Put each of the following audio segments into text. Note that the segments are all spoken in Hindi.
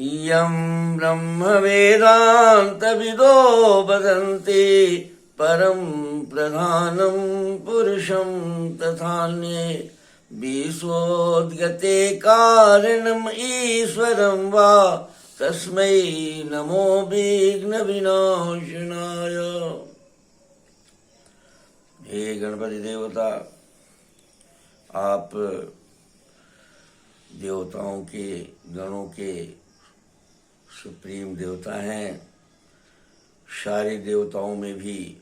इयं ब्रह्मवेदान्तविदो वदन्ति परं प्रधानं पुरुषं तथान्ये विश्वोद्गते कारणम् ईश्वरं वा तस्मै नमो विघ्नविनाशनाय। हे गणपति देवता, आप देवताओं के गणों के सुप्रीम देवता हैं। सारे देवताओं में भी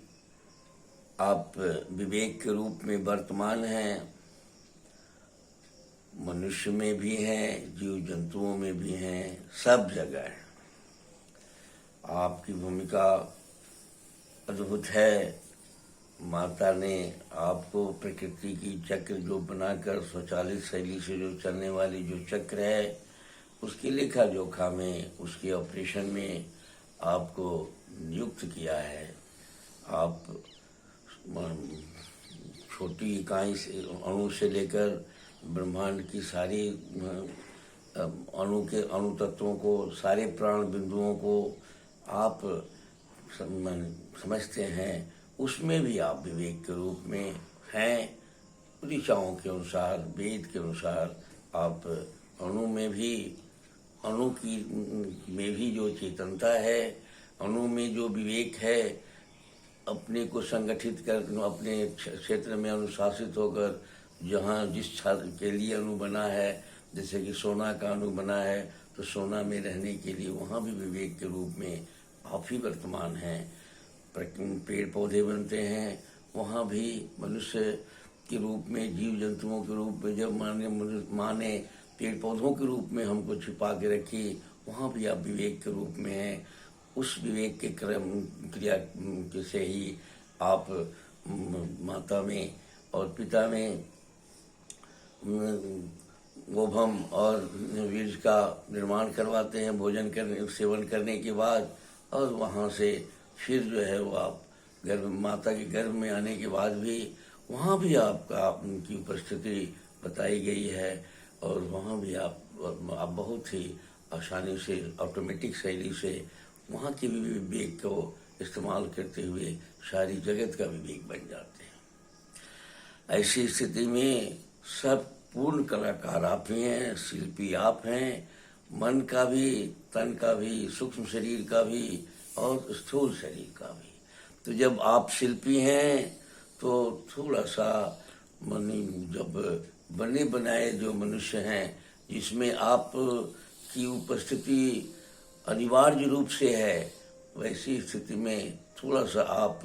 आप विवेक के रूप में वर्तमान हैं। मनुष्य में भी हैं, जीव जंतुओं में भी हैं, सब जगह है। आपकी भूमिका अद्भुत है। माता ने आपको प्रकृति की चक्र जो बनाकर स्वचालित शैली से जो चलने वाली जो चक्र है, उसकी लेखा जोखा में, उसके ऑपरेशन में आपको नियुक्त किया है। आप छोटी इकाई से, अणु से लेकर ब्रह्मांड की सारी अणु तत्वों को, सारे प्राण बिंदुओं को आप समझते हैं। उसमें भी आप विवेक के रूप में हैं। ऋचाओं के अनुसार, वेद के अनुसार आप अणु में भी, अणु की में भी जो चेतनता है, अणु में जो विवेक है, अपने को संगठित कर, अपने क्षेत्र में अनुशासित होकर, जहाँ जिस छात्र के लिए अणु बना है, जैसे कि सोना का अणु बना है, तो सोना में रहने के लिए वहाँ भी विवेक के रूप में आप ही वर्तमान हैं। पेड़ पौधे बनते हैं, वहाँ भी मनुष्य के रूप में, जीव जंतुओं के रूप में, जब माँ ने पेड़ पौधों के रूप में हमको छिपा के रखी, वहाँ भी आप विवेक के रूप में हैं। उस विवेक के क्रिया से ही आप माता में और पिता में गोभम और बीज का निर्माण करवाते हैं भोजन करने, सेवन करने के बाद। और वहाँ से फिर जो है वो आप गर्भ, माता के गर्भ में आने के बाद भी वहाँ भी आपका उनकी उपस्थिति बताई गई है। और वहाँ भी आप बहुत ही आसानी से, ऑटोमेटिक शैली से वहाँ के भी विवेक को इस्तेमाल करते हुए सारी जगत का विवेक बन जाते हैं। ऐसी स्थिति में सब पूर्ण कलाकार आप ही हैं, शिल्पी आप हैं। मन का भी, तन का भी, सूक्ष्म शरीर का भी और स्थूल शरीर का भी। तो जब आप शिल्पी हैं तो थोड़ा सा जब बने बनाए जो मनुष्य हैं, जिसमें आप की उपस्थिति अनिवार्य रूप से है, वैसी स्थिति में थोड़ा सा आप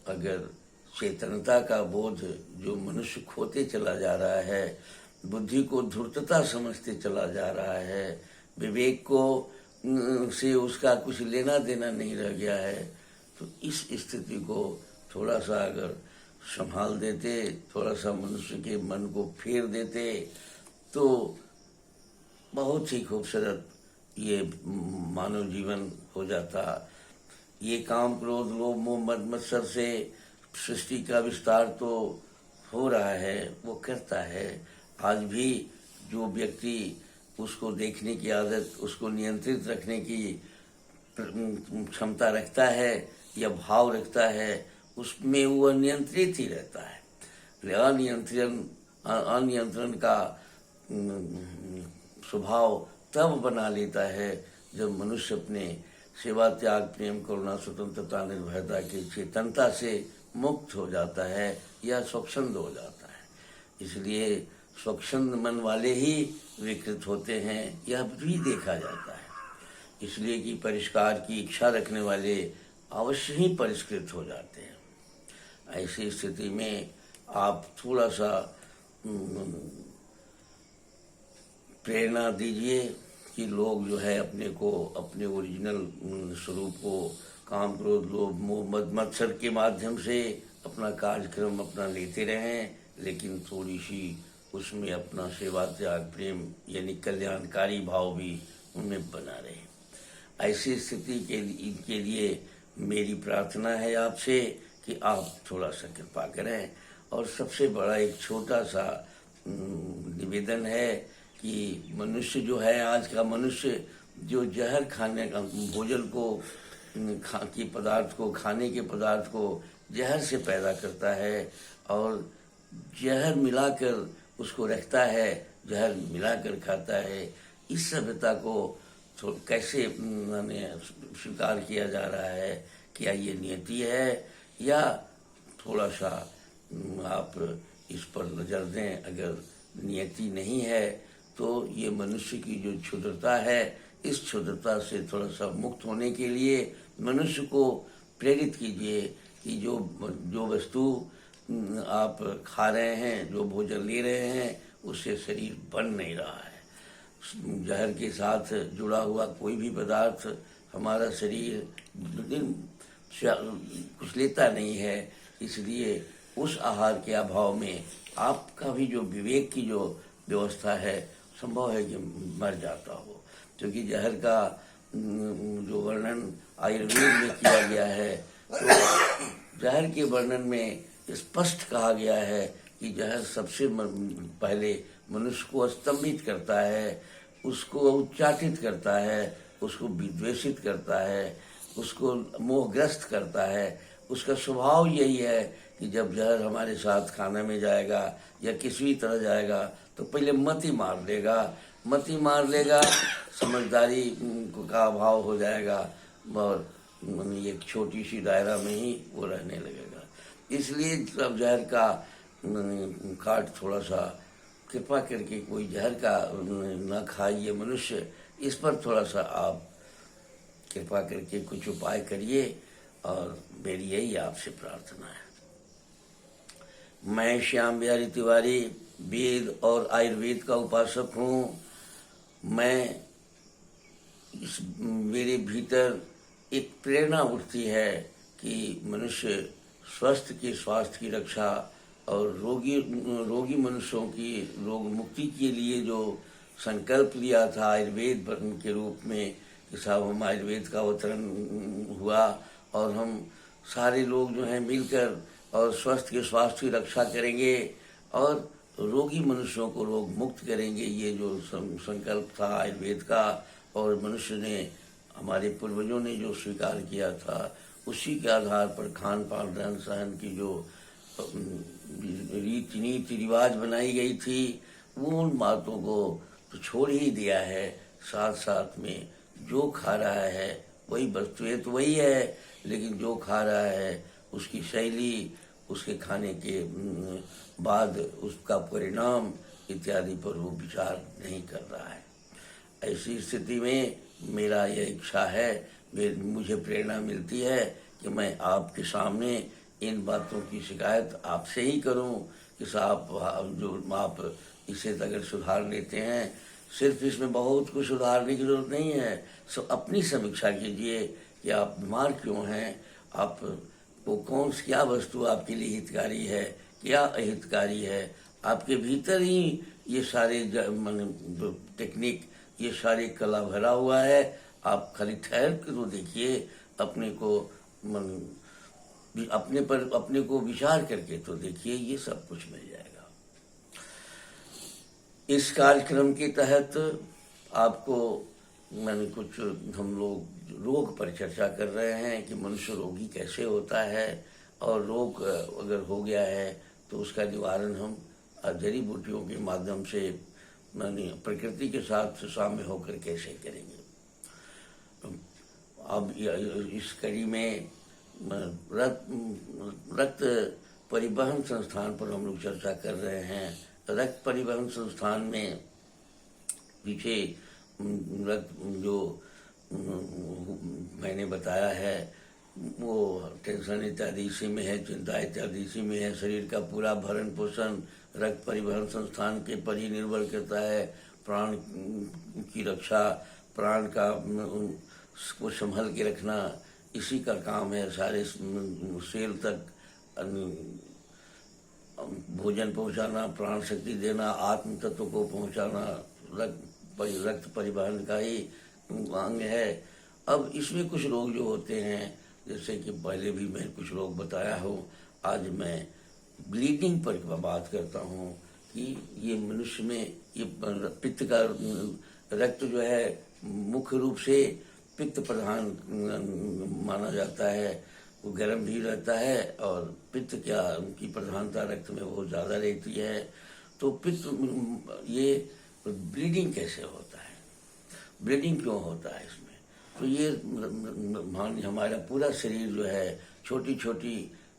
अगर चेतनता का बोध जो मनुष्य खोते चला जा रहा है, बुद्धि को धूर्तता समझते चला जा रहा है, विवेक को से उसका कुछ लेना देना नहीं रह गया है, तो इस स्थिति को थोड़ा सा अगर संभाल देते, थोड़ा सा मनुष्य के मन को फेर देते, तो बहुत ही खूबसूरत ये मानव जीवन हो जाता। ये काम, क्रोध, लोभ, मोह, मद, मत्सर से सृष्टि का विस्तार तो हो रहा है, वो करता है। आज भी जो व्यक्ति उसको देखने की आदत, उसको नियंत्रित रखने की क्षमता रखता है या भाव रखता है, उसमें वो अनियंत्रित ही रहता है। अनियंत्रण का स्वभाव तब बना लेता है जब मनुष्य अपने सेवा, त्याग, प्रेम, करुणा, स्वतंत्रता, निर्भयता की चेतनता से मुक्त हो जाता है या स्वच्छंद हो जाता है। इसलिए स्वच्छंद मन वाले ही विकृत होते हैं, यह भी देखा जाता है। इसलिए कि परिष्कार की इच्छा रखने वाले अवश्य ही परिष्कृत हो जाते हैं। ऐसी स्थिति में आप थोड़ा सा प्रेरणा दीजिए कि लोग जो है अपने को, अपने ओरिजिनल स्वरूप को काम, क्रोध, लोभ, मोह, मद, मत्सर के माध्यम से अपना कार्यक्रम अपना लेते रहें, लेकिन थोड़ी सी उसमें अपना सेवा, त्याग, प्रेम यानी कल्याणकारी भाव भी उनमें बना रहे। ऐसी स्थिति के लिए मेरी प्रार्थना है आपसे कि आप थोड़ा सा कृपा करें। और सबसे बड़ा एक छोटा सा निवेदन है कि मनुष्य जो है, आज का मनुष्य जो जहर खाने का भोजन को खाने के पदार्थ को जहर से पैदा करता है और जहर मिलाकर उसको रखता है, जहर मिलाकर खाता है। इस सभ्यता को कैसे मैंने स्वीकार किया जा रहा है? क्या ये नियति है या थोड़ा सा आप इस पर नजर दें? अगर नियति नहीं है तो ये मनुष्य की जो क्षुद्रता है, इस क्षुद्रता से थोड़ा सा मुक्त होने के लिए मनुष्य को प्रेरित कीजिए कि जो वस्तु आप खा रहे हैं, जो भोजन ले रहे हैं, उससे शरीर बन नहीं रहा है। जहर के साथ जुड़ा हुआ कोई भी पदार्थ हमारा शरीर कुछ लेता नहीं है। इसलिए उस आहार के अभाव में आपका भी जो विवेक की जो व्यवस्था है, संभव है कि मर जाता हो। क्योंकि जहर का जो वर्णन आयुर्वेद में किया गया है, तो जहर के वर्णन में स्पष्ट कहा गया है कि जहर सबसे पहले मनुष्य को स्तंभित करता है, उसको उच्चाटित करता है, उसको विद्वेषित करता है, उसको मोहग्रस्त करता है। उसका स्वभाव यही है कि जब जहर हमारे साथ खाना में जाएगा या किसी भी तरह जाएगा तो पहले मति मार लेगा, समझदारी का अभाव हो जाएगा और एक छोटी सी दायरा में ही वो रहने लगेगा। इसलिए सब जहर का काट थोड़ा सा कृपा करके कोई जहर का न खाइए मनुष्य, इस पर थोड़ा सा आप कृपा करके कुछ उपाय करिए और मेरी यही आपसे प्रार्थना है। मैं श्याम बिहारी तिवारी वेद और आयुर्वेद का उपासक हूँ। मेरे भीतर एक प्रेरणा उठती है कि मनुष्य स्वास्थ्य की रक्षा और रोगी मनुष्यों की रोग मुक्ति के लिए जो संकल्प लिया था आयुर्वेद के रूप में कि साहब हम आयुर्वेद का अवतरण हुआ और हम सारे लोग जो हैं मिलकर और स्वास्थ्य की रक्षा करेंगे और रोगी मनुष्यों को रोग मुक्त करेंगे। ये जो संकल्प था आयुर्वेद का और मनुष्य ने, हमारे पूर्वजों ने जो स्वीकार किया था, उसी के आधार पर खान पान रहन सहन की जो नीति रिवाज बनाई गई थी, वो उन बातों को तो छोड़ ही दिया है। साथ साथ में जो खा रहा है वही वस्तुएं तो वही है, लेकिन जो खा रहा है उसकी शैली, उसके खाने के बाद उसका परिणाम इत्यादि पर वो विचार नहीं कर रहा है। ऐसी स्थिति में मेरा यह इच्छा है, मुझे प्रेरणा मिलती है कि मैं आपके सामने इन बातों की शिकायत आपसे ही करूं कि साहब जो आप इसे अगर सुधार लेते हैं, सिर्फ इसमें बहुत कुछ सुधारने की जरूरत नहीं है। अपनी समीक्षा कीजिए कि आप बीमार क्यों हैं, आप वो क्या वस्तु आपके लिए हितकारी है, क्या अहितकारी है। आपके भीतर ही ये सारे टेक्निक, ये सारी कला भरा हुआ है। आप खाली ठहर के तो देखिए, अपने को विचार करके तो देखिए, ये सब कुछ मिल जाएगा। इस कार्यक्रम के तहत आपको हम लोग रोग पर चर्चा कर रहे हैं कि मनुष्य रोगी कैसे होता है और रोग अगर हो गया है तो उसका निवारण हम जड़ी बूटियों के माध्यम से प्रकृति के साथ साम्य होकर कैसे करेंगे। अब इस कड़ी में रक्त परिवहन संस्थान पर हम लोग चर्चा कर रहे हैं। रक्त परिवहन संस्थान में पीछे रक्त जो मैंने बताया है वो टेंशन इत्यादि इसी में है, चिंता इत्यादि इसी में है। शरीर का पूरा भरण पोषण रक्त परिवहन संस्थान के पर ही निर्भर करता है। प्राण की रक्षा, प्राण का को संभल के रखना इसी का काम है। सारे सेल तक भोजन पहुंचाना, प्राण शक्ति देना, आत्म तत्व को पहुंचाना रक्त परिवहन का ही अंग है। अब इसमें कुछ रोग जो होते हैं, जैसे कि पहले भी मैं कुछ रोग बताया हूँ, आज मैं ब्लीडिंग पर बात करता हूँ कि ये मनुष्य में ये पित्त का रक्त जो है मुख्य रूप से पित्त प्रधान माना जाता है। वो गर्म भी रहता है और पित्त क्या उनकी प्रधानता रक्त में बहुत ज़्यादा रहती है। तो पित्त ये ब्लीडिंग कैसे होता है, ब्लीडिंग क्यों होता है इसमें? तो ये हमारा पूरा शरीर जो है छोटी छोटी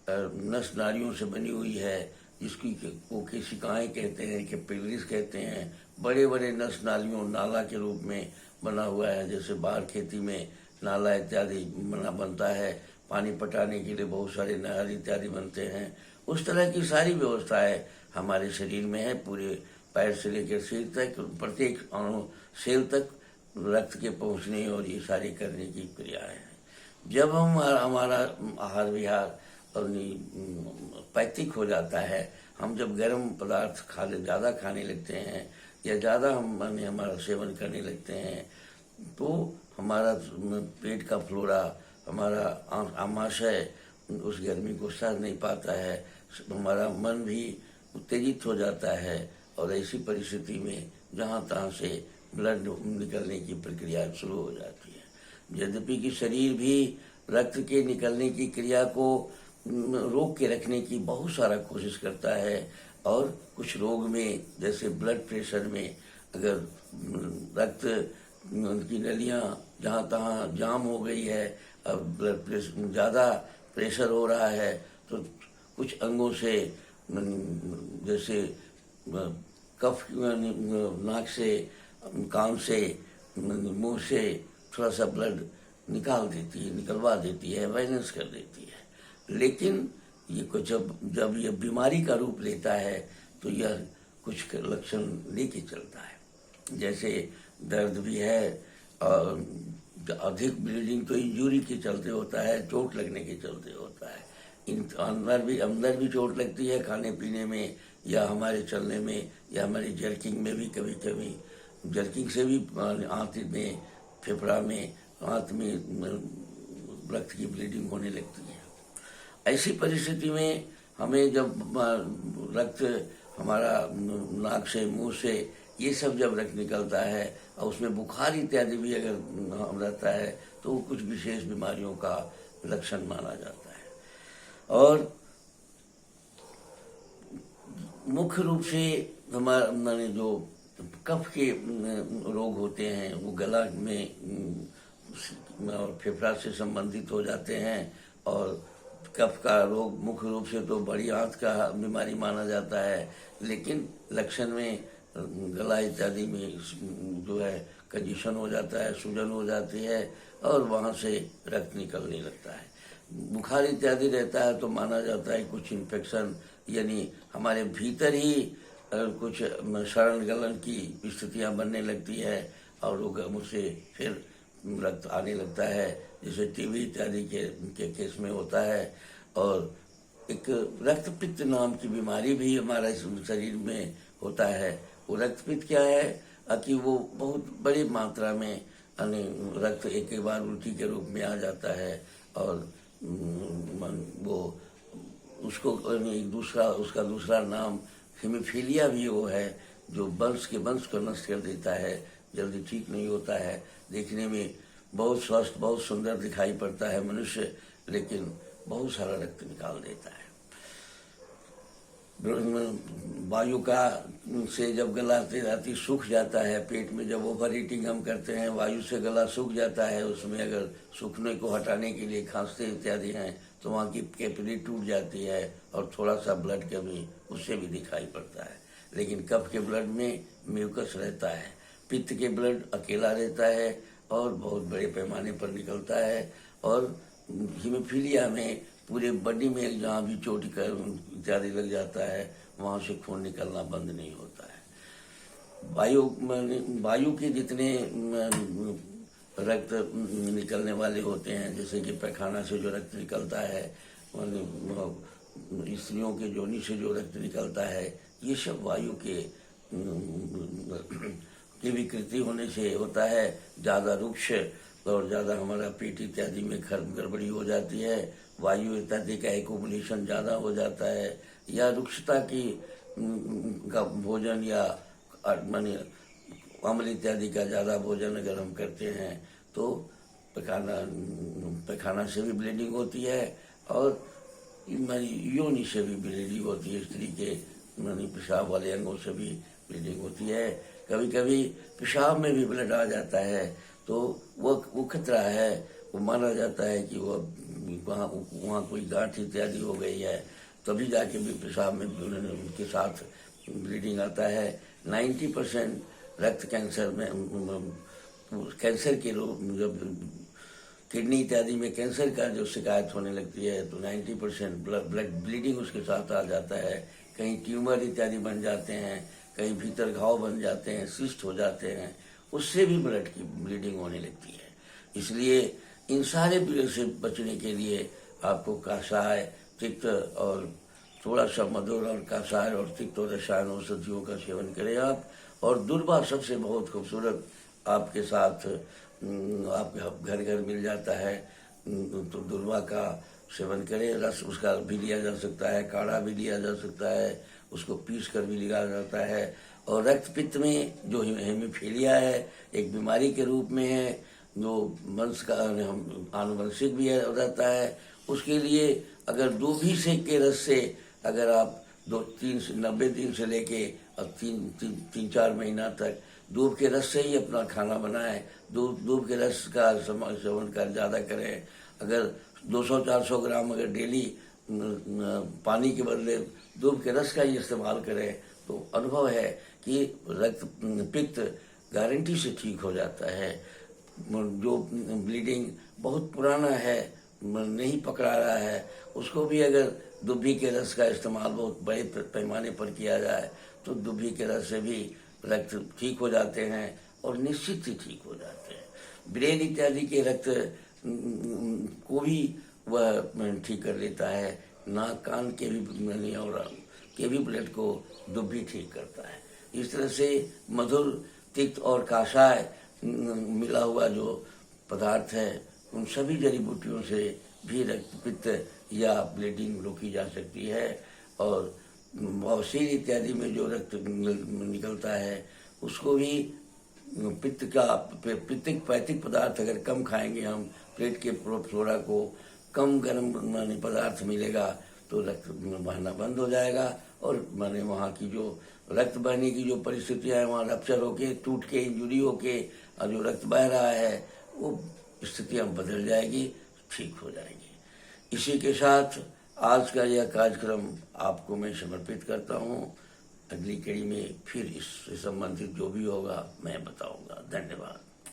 नस नाड़ियों से बनी हुई है, जिसकी को केशिकाएँ कहते हैं, कैपिलरीज कहते हैं। बड़े बड़े नस नालियों नाला के रूप में बना हुआ है, जैसे बाहर खेती में नाला इत्यादि बनता है, पानी पटाने के लिए बहुत सारे नहर इत्यादि बनते हैं। उस तरह की सारी व्यवस्थाएं हमारे शरीर में है। पूरे पैर से लेकर सिर तक प्रत्येक अणु सेल तक रक्त के पहुंचने और ये सारी करने की क्रियाएं हैं। जब हमारा आहार विहार और पैथिक हो जाता है, हम जब गर्म पदार्थ ज़्यादा खाने लगते हैं या ज़्यादा हमारा सेवन करने लगते हैं, तो हमारा पेट का फ्लोरा, हमारा आमाशय उस गर्मी को सह नहीं पाता है। हमारा मन भी उत्तेजित हो जाता है और ऐसी परिस्थिति में जहाँ तहाँ से ब्लड निकलने की प्रक्रिया शुरू हो जाती है। यद्यपि कि शरीर भी रक्त के निकलने की क्रिया को रोक के रखने की बहुत सारा कोशिश करता है। और कुछ रोग में, जैसे ब्लड प्रेशर में, अगर रक्त की नलियाँ जहाँ तहाँ जाम हो गई है, अब ब्लड प्रेशर ज़्यादा प्रेशर हो रहा है, तो कुछ अंगों से जैसे कफ नाक से, कान से, मुंह से थोड़ा सा ब्लड निकलवा देती है, वायलेंस कर देती है। लेकिन ये कुछ जब ये बीमारी का रूप लेता है तो यह कुछ लक्षण लेके चलता है। जैसे दर्द भी है, और अधिक ब्लीडिंग तो इंजरी के चलते होता है, चोट लगने के चलते होता है। अंदर भी चोट लगती है खाने पीने में, या हमारे चलने में, या हमारी जर्किंग में भी कभी कभी, जर्किंग से भी आंत में, फेफड़ा में, आंत में रक्त की ब्लीडिंग होने लगती है। ऐसी परिस्थिति में हमें जब रक्त हमारा नाक से, मुंह से, ये सब जब रक्त निकलता है और उसमें बुखार इत्यादि भी अगर रहता है, तो कुछ विशेष बीमारियों का लक्षण माना जाता है। और मुख्य रूप से हमारे जो कफ के रोग होते हैं, वो गला में और फेफड़ा से संबंधित हो जाते हैं। और कफ का रोग मुख्य रूप से तो बड़ी आंत का बीमारी माना जाता है, लेकिन लक्षण में गला इत्यादि में जो है कंजेशन हो जाता है, सूजन हो जाती है और वहाँ से रक्त निकलने लगता है। बुखार इत्यादि रहता है तो माना जाता है कुछ इन्फेक्शन, यानी हमारे भीतर ही कुछ शरण गलन की स्थितियाँ बनने लगती है और मुझसे फिर रक्त आने लगता है, जैसे टीबी इत्यादि के केस में होता है। और एक रक्तपित्त नाम की बीमारी भी हमारे शरीर में होता है। वो रक्तपित्त क्या है कि वो बहुत बड़ी मात्रा में रक्त एक बार उल्टी के रूप में आ जाता है, और वो उसको उसका दूसरा नाम हीमोफीलिया भी वो है, जो वंश को नष्ट कर देता है, जल्दी ठीक नहीं होता है। देखने में बहुत स्वस्थ, बहुत सुंदर दिखाई पड़ता है मनुष्य, लेकिन बहुत सारा रक्त निकाल देता है। वायु का से जब गला राती सूख जाता है, पेट में जब ओवर हीटिंग हम करते हैं, वायु से गला सूख जाता है, उसमें अगर सूखने को हटाने के लिए खांसते इत्यादि हैं तो वहाँ की कैपिलरी टूट जाती है और थोड़ा सा ब्लड कमी उससे भी दिखाई पड़ता है। लेकिन कफ के ब्लड में म्यूकस रहता है, पित्त के ब्लड अकेला रहता है और बहुत बड़े पैमाने पर निकलता है। और हीमोफीलिया में पूरे बॉडी में जहाँ भी चोट इत्यादि लग जाता है, वहाँ से खून निकलना बंद नहीं होता है। वायु के जितने रक्त निकलने वाले होते हैं, जैसे कि पैखाना से जो रक्त निकलता है, स्त्रियों के जोनी से जो रक्त निकलता है, ये सब वायु की विकृति होने से होता है। ज़्यादा रुक्ष और ज़्यादा हमारा पेट इत्यादि में गड़बड़ी हो जाती है, वायु इत्यादि का एक्युमुलेशन ज़्यादा हो जाता है, या रुक्षता की का भोजन या माने अम्ल इत्यादि का ज़्यादा भोजन अगर हम करते हैं तो पैखाना से भी ब्लीडिंग होती है और योनि से भी ब्लीडिंग होती है। स्त्री के पेशाब वाले अंगों से भी ब्लीडिंग होती है। कभी कभी पेशाब में भी ब्लड आ जाता है तो वो खतरा है। वो माना जाता है कि वो वहाँ कोई गांठ इत्यादि हो गई है, तभी जाके भी पेशाब में उनके साथ ब्लीडिंग आता है। 90% रक्त कैंसर में कैंसर के रोग, जब किडनी इत्यादि में कैंसर का जो शिकायत होने लगती है तो 90% ब्लड ब्लीडिंग उसके साथ आ जाता है। कहीं ट्यूमर इत्यादि बन जाते हैं, कहीं भीतर घाव बन जाते हैं, सिस्ट हो जाते हैं, उससे भी ब्लड की ब्लीडिंग होने लगती है। इसलिए इन सारे पीड़े से बचने के लिए आपको कषाय, तिक्त और थोड़ा सा मधुर और कषाय और तिक्त और रसायन औषधियों का सेवन करें आप। और दुर्वा सबसे बहुत खूबसूरत आपके साथ आपके घर घर मिल जाता है, तो दुर्वा का सेवन करें। रस उसका भी लिया जा सकता है, काढ़ा भी लिया जा सकता है, उसको पीस कर भी लिया जाता है। और रक्त पित्त में जो हेमीफीलिया है एक बीमारी के रूप में है, जो वंश का आनुवंशिक भी रहता है, उसके लिए अगर दूभी सेक के रस से अगर आप 90 दिन से लेके अब 3-4 महीना तक दूध के रस से ही अपना खाना बनाएं। दूध के रस का सेवन कर ज़्यादा करें। अगर 200-400 ग्राम अगर डेली पानी के बदले दूध के रस का ही इस्तेमाल करें तो अनुभव है कि रक्त पित्त गारंटी से ठीक हो जाता है। जो ब्लीडिंग बहुत पुराना है, नहीं पकड़ा रहा है, उसको भी अगर दुभी के रस का इस्तेमाल बहुत बड़े पैमाने पर किया जाए तो दुभी के रस से भी रक्त ठीक हो जाते हैं और निश्चित ही ठीक हो जाते हैं। ब्रेन इत्यादि के रक्त को भी वह ठीक कर लेता है। नाक कान के भी और के भी ब्लड को दुभी ठीक करता है। इस तरह से मधुर, तिक्त और काषाय मिला हुआ जो पदार्थ है उन सभी जड़ी बूटियों से भी रक्त पित्त या ब्लीडिंग रोकी जा सकती है। और बवासीर इत्यादि में जो रक्त निकलता है उसको भी पित्तिक पैतिक पदार्थ अगर कम खाएंगे हम, पेट के फ्लोरा को कम गर्म पदार्थ मिलेगा तो रक्त बहना बंद हो जाएगा और वहाँ की जो रक्त बहने की जो परिस्थितियाँ हैं वहाँ रप्चर होके, टूट के, इंजुरी होके और जो रक्त बह रहा है वो स्थितियाँ बदल जाएगी, ठीक हो जाएगी। इसी के साथ आज का यह कार्यक्रम आपको मैं समर्पित करता हूँ। अगली कड़ी में फिर इससे संबंधित जो भी होगा मैं बताऊंगा। धन्यवाद।